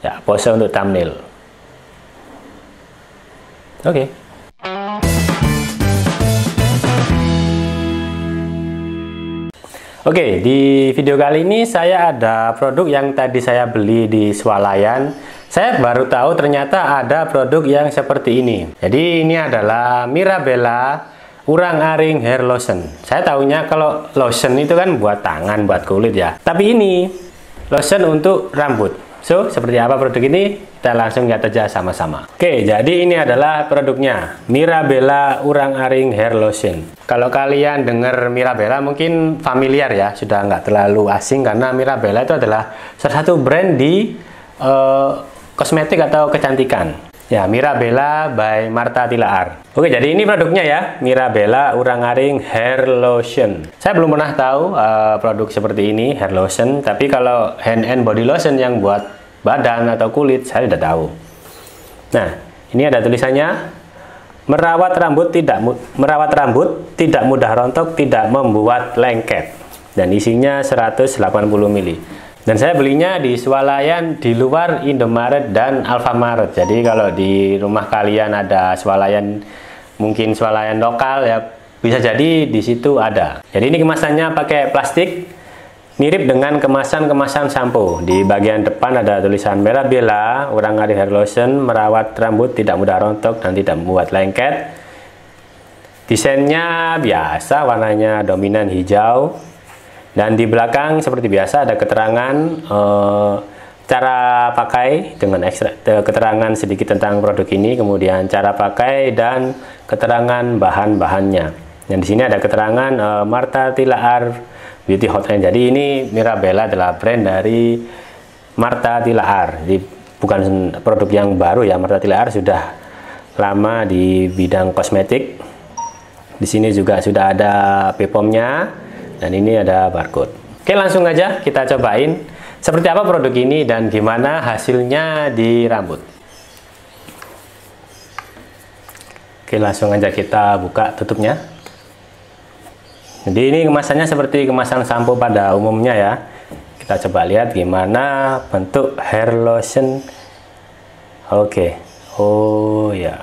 Ya, pose untuk thumbnail. Oke. Oke, di video kali ini saya ada produk yang tadi saya beli di swalayan. Saya baru tahu ternyata ada produk yang seperti ini. Jadi ini adalah Mirabella urang-aring hair lotion. Saya tahunya kalau lotion itu kan buat tangan, buat kulit ya. Tapi ini lotion untuk rambut. So, seperti apa produk ini? Kita langsung lihat aja sama-sama. Oke, jadi ini adalah produknya. Mirabella urang-aring hair lotion. Kalau kalian dengar Mirabella mungkin familiar ya, sudah nggak terlalu asing karena Mirabella itu adalah salah satu brand di kosmetik atau kecantikan. Ya, Mirabella by Martha Tilaar. Oke, jadi ini produknya ya, Mirabella urang-aring hair lotion. Saya belum pernah tahu produk seperti ini, hair lotion. Tapi kalau hand and body lotion yang buat badan atau kulit, saya sudah tahu. Nah, ini ada tulisannya, merawat rambut tidak mudah rontok, tidak membuat lengket. Dan isinya 180 ml. Dan saya belinya di swalayan di luar Indomaret dan Alfamaret. Jadi kalau di rumah kalian ada swalayan, mungkin swalayan lokal ya, bisa jadi di situ ada. Jadi ini kemasannya pakai plastik, mirip dengan kemasan sampo. Di bagian depan ada tulisan Mirabella urang-aring hair lotion, merawat rambut tidak mudah rontok dan tidak membuat lengket. Desainnya biasa, warnanya dominan hijau. Dan di belakang seperti biasa ada keterangan cara pakai dengan keterangan sedikit tentang produk ini, kemudian cara pakai dan keterangan bahan-bahannya. Dan di sini ada keterangan Martha Tilaar Beauty Hotline. Jadi ini Mirabella adalah brand dari Martha Tilaar. Jadi bukan produk yang baru ya, Martha Tilaar sudah lama di bidang kosmetik. Di sini juga sudah ada BPOM-nya. Dan ini ada barcode. Oke, langsung aja kita cobain seperti apa produk ini dan gimana hasilnya di rambut. Oke, langsung aja kita buka tutupnya. Jadi ini kemasannya seperti kemasan sampo pada umumnya ya. Kita coba lihat gimana bentuk hair lotion. Oke. Oh ya.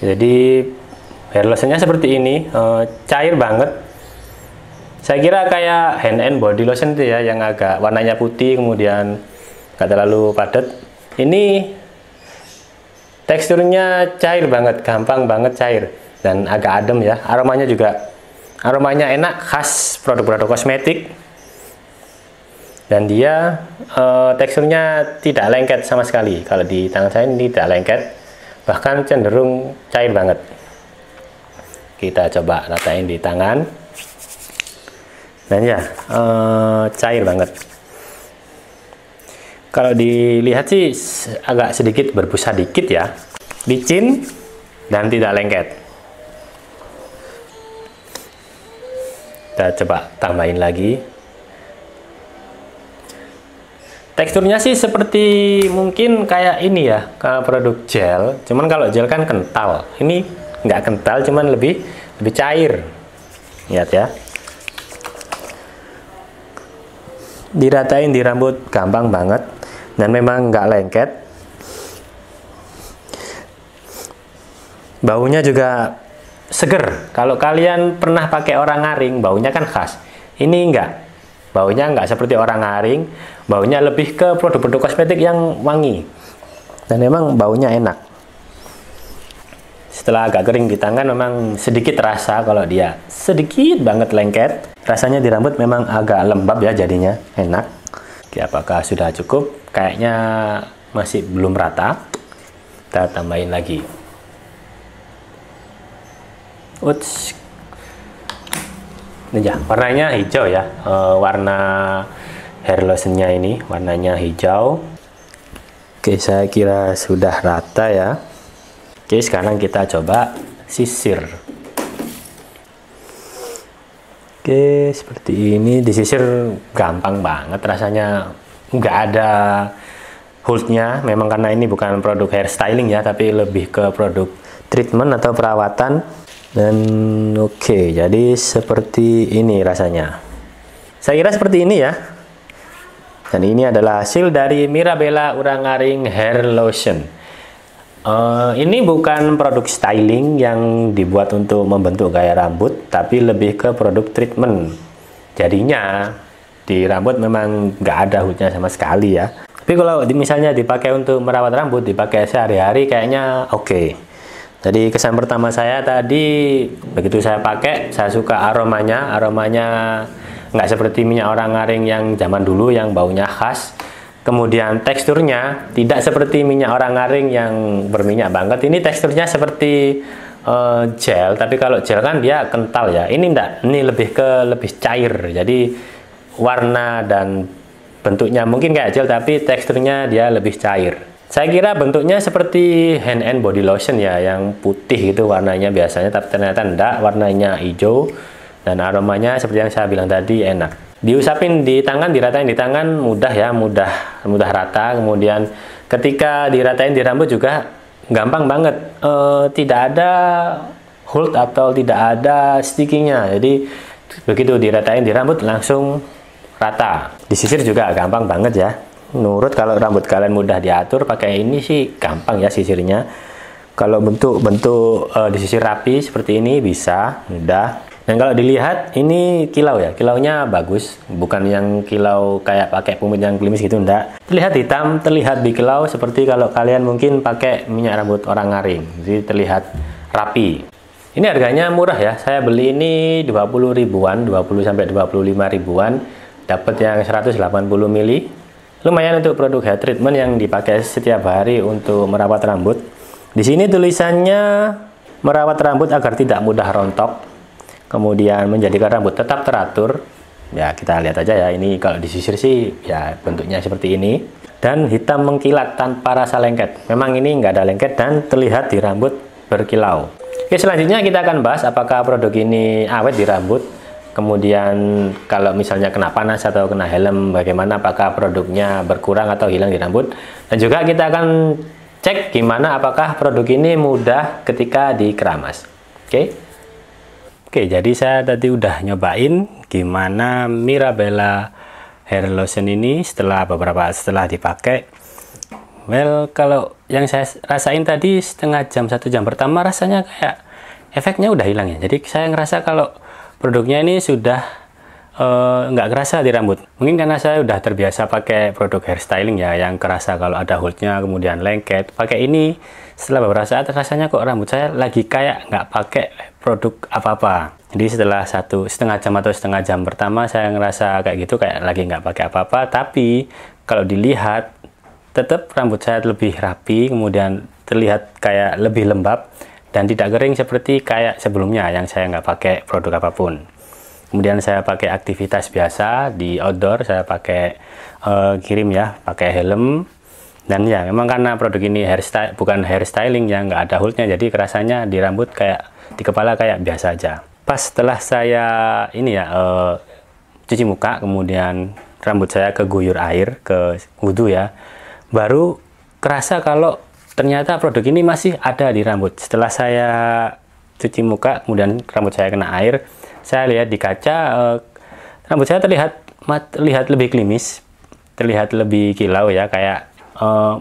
Jadi hair lotionnya seperti ini, cair banget. Saya kira kayak hand and body lotion itu ya, yang agak warnanya putih kemudian nggak terlalu padat. Ini teksturnya cair banget, gampang banget cair dan agak adem ya. Aromanya juga, aromanya enak, khas produk-produk kosmetik. Dan dia teksturnya tidak lengket sama sekali. Kalau di tangan saya ini tidak lengket, bahkan cenderung cair banget. Kita coba ratain di tangan. Dan ya, cair banget. Kalau dilihat sih agak sedikit berbusa dikit ya, licin dan tidak lengket. Kita coba tambahin lagi. Teksturnya sih seperti mungkin kayak ini ya, kayak produk gel. Cuman kalau gel kan kental. Ini nggak kental, cuman lebih cair. Lihat ya. Diratain di rambut gampang banget dan memang nggak lengket. Baunya juga seger. Kalau kalian pernah pakai orang-aring, baunya kan khas. Ini enggak. Baunya nggak seperti orang-aring. Baunya lebih ke produk-produk kosmetik yang wangi. Dan memang baunya enak. Setelah agak kering di tangan memang sedikit terasa kalau dia sedikit banget lengket. Rasanya di rambut memang agak lembab ya jadinya, enak. Oke, apakah sudah cukup? Kayaknya masih belum rata. Kita tambahin lagi. Uts. Ini ya, warnanya hijau ya. Warna hair lotionnya ini warnanya hijau. Oke, saya kira sudah rata ya. Oke, sekarang kita coba sisir. Oke, seperti ini. Disisir gampang banget rasanya, nggak ada holdnya. Memang karena ini bukan produk hair styling ya, tapi lebih ke produk treatment atau perawatan. Dan oke, jadi seperti ini rasanya. Saya kira seperti ini ya. Dan ini adalah hasil dari Mirabella Urang-Aring Hair Lotion. Ini bukan produk styling yang dibuat untuk membentuk gaya rambut, tapi lebih ke produk treatment. Jadinya di rambut memang nggak ada hoodnya sama sekali ya. Tapi kalau misalnya dipakai untuk merawat rambut, dipakai sehari-hari kayaknya oke. Jadi kesan pertama saya tadi, begitu saya pakai, saya suka aromanya nggak seperti minyak orang-aring yang zaman dulu yang baunya khas. Kemudian teksturnya tidak seperti minyak orang-aring yang berminyak banget. Ini teksturnya seperti gel, tapi kalau gel kan dia kental ya. Ini enggak, ini lebih cair. Jadi warna dan bentuknya mungkin kayak gel, tapi teksturnya dia lebih cair. Saya kira bentuknya seperti hand and body lotion ya, yang putih gitu warnanya biasanya, tapi ternyata enggak, warnanya hijau dan aromanya seperti yang saya bilang tadi enak. Diusapin di tangan, diratain di tangan mudah ya, mudah rata. Kemudian ketika diratain di rambut juga gampang banget, tidak ada hold atau tidak ada stickingnya. Jadi begitu diratain di rambut langsung rata. Disisir juga gampang banget ya. Menurut kalau rambut kalian mudah diatur pakai ini sih gampang ya sisirnya. Kalau bentuk disisir rapi seperti ini bisa mudah. Dan kalau dilihat ini kilau ya, kilaunya bagus, bukan yang kilau kayak pakai pomade yang klimis gitu, enggak. Terlihat hitam, terlihat dikilau seperti kalau kalian mungkin pakai minyak rambut orang-aring, jadi terlihat rapi. Ini harganya murah ya, saya beli ini 20 ribuan, 20 sampai 25 ribuan, dapat yang 180 ml. Lumayan untuk produk hair treatment yang dipakai setiap hari untuk merawat rambut. Di sini tulisannya merawat rambut agar tidak mudah rontok. Kemudian menjadikan rambut tetap teratur. Ya kita lihat aja ya, ini kalau disisir sih ya bentuknya seperti ini. Dan hitam mengkilat tanpa rasa lengket. Memang ini nggak ada lengket dan terlihat di rambut berkilau. Oke, selanjutnya kita akan bahas apakah produk ini awet di rambut. Kemudian kalau misalnya kena panas atau kena helm, bagaimana, apakah produknya berkurang atau hilang di rambut. Dan juga kita akan cek gimana apakah produk ini mudah ketika dikeramas. Oke, jadi saya tadi udah nyobain gimana Mirabella Hair Lotion ini setelah dipakai. Well, kalau yang saya rasain tadi setengah jam, 1 jam pertama rasanya kayak efeknya udah hilang ya. Jadi saya ngerasa kalau produknya ini sudah nggak kerasa di rambut. Mungkin karena saya udah terbiasa pakai produk hair styling ya, yang kerasa kalau ada holdnya, kemudian lengket. Pakai ini setelah beberapa saat rasanya kok rambut saya lagi kayak nggak pakai produk apa-apa. Jadi setelah 1,5 jam atau setengah jam pertama saya ngerasa kayak gitu, kayak lagi nggak pakai apa-apa. Tapi kalau dilihat tetap rambut saya lebih rapi, kemudian terlihat kayak lebih lembab dan tidak kering seperti kayak sebelumnya yang saya nggak pakai produk apapun. Kemudian saya pakai aktivitas biasa di outdoor, saya pakai kirim ya, pakai helm. Dan ya memang karena produk ini bukan hair styling yang nggak ada holdnya, jadi kerasanya di rambut kayak di kepala kayak biasa aja. Pas setelah saya ini ya cuci muka, kemudian rambut saya keguyur air, ke wudhu ya, baru kerasa kalau ternyata produk ini masih ada di rambut. Setelah saya cuci muka, kemudian rambut saya kena air, saya lihat di kaca, rambut saya terlihat lebih klimis, terlihat lebih kilau ya, kayak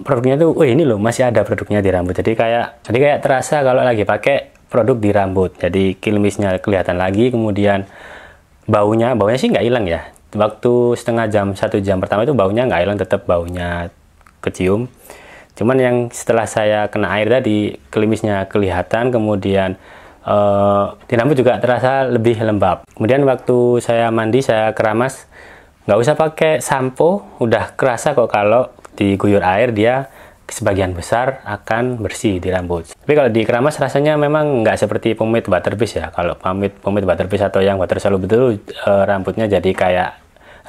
produknya tuh, ini loh masih ada produknya di rambut. Jadi kayak terasa kalau lagi pakai produk di rambut. Jadi klimisnya kelihatan lagi, kemudian baunya sih nggak hilang ya. Waktu setengah jam, 1 jam pertama itu baunya nggak hilang, tetap baunya kecium. Cuman yang setelah saya kena air tadi, klimisnya kelihatan, kemudian di rambut juga terasa lebih lembab. Kemudian waktu saya mandi, saya keramas, nggak usah pakai sampo, udah kerasa kok kalau diguyur air dia sebagian besar akan bersih di rambut. Tapi kalau dikeramas rasanya memang nggak seperti pomade water-based ya. Kalau pomade water-based atau yang water soluble itu rambutnya jadi kayak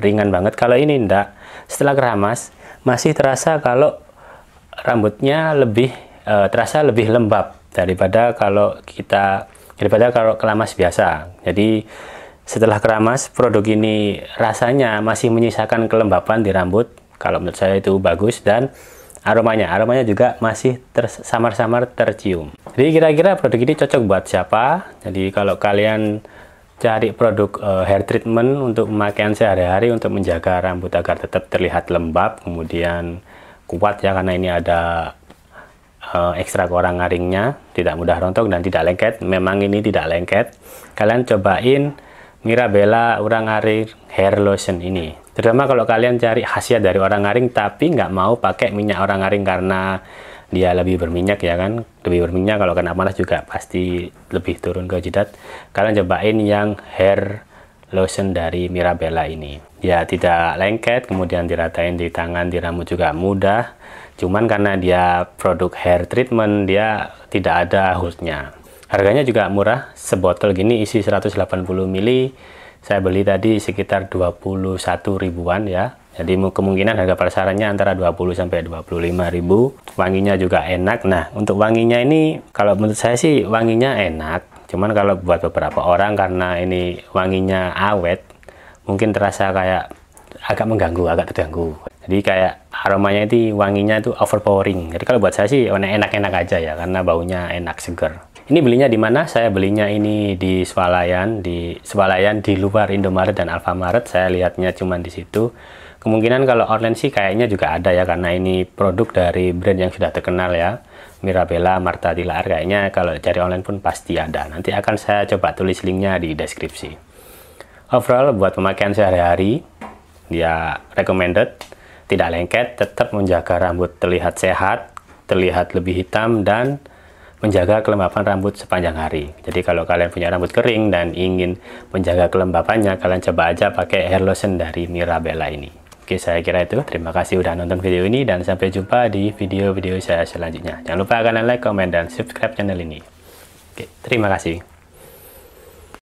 ringan banget. Kalau ini enggak, setelah keramas masih terasa kalau rambutnya terasa lebih lembab daripada kalau keramas biasa. Jadi setelah keramas, produk ini rasanya masih menyisakan kelembapan di rambut. Kalau menurut saya itu bagus, dan aromanya juga masih samar-samar tercium. Jadi kira-kira produk ini cocok buat siapa? Jadi kalau kalian cari produk hair treatment untuk pemakaian sehari-hari untuk menjaga rambut agar tetap terlihat lembab, kemudian kuat ya, karena ini ada ekstrak orang ngaringnya, tidak mudah rontok dan tidak lengket. Memang ini tidak lengket. Kalian cobain Mirabella orang ngaring hair lotion ini, terutama kalau kalian cari khasiat dari orang ngaring tapi nggak mau pakai minyak orang ngaring karena dia lebih berminyak ya kan, lebih berminyak, kalau kena panas juga pasti lebih turun ke jidat. Kalian cobain yang hair lotion dari Mirabella ini, dia tidak lengket, kemudian diratain di tangan, di rambut juga mudah. Cuman karena dia produk hair treatment, dia tidak ada hoodnya. Harganya juga murah, sebotol gini isi 180 ml. Saya beli tadi sekitar 21 ribuan ya. Jadi kemungkinan harga pasarannya antara 20 sampai 25 ribu. Wanginya juga enak. Nah, untuk wanginya ini kalau menurut saya sih wanginya enak. Cuman kalau buat beberapa orang karena ini wanginya awet, mungkin terasa kayak agak mengganggu, agak terganggu. Jadi kayak aromanya itu wanginya itu overpowering. Jadi kalau buat saya sih enak-enak aja ya, karena baunya enak, seger. Ini belinya di mana? Saya belinya ini di Swalayan, di luar Indomaret dan Alfamaret. Saya lihatnya cuma di situ. Kemungkinan kalau online sih kayaknya juga ada ya, karena ini produk dari brand yang sudah terkenal ya, Mirabella, Martha Tilaar. Kayaknya kalau cari online pun pasti ada. Nanti akan saya coba tulis linknya di deskripsi. Overall buat pemakaian sehari-hari dia recommended, tidak lengket, tetap menjaga rambut terlihat sehat, terlihat lebih hitam, dan menjaga kelembapan rambut sepanjang hari. Jadi kalau kalian punya rambut kering dan ingin menjaga kelembapannya, kalian coba aja pakai hair lotion dari Mirabella ini. Oke, saya kira itu. Terima kasih udah nonton video ini dan sampai jumpa di video-video saya selanjutnya. Jangan lupa kalian like, comment, dan subscribe channel ini. Oke, terima kasih.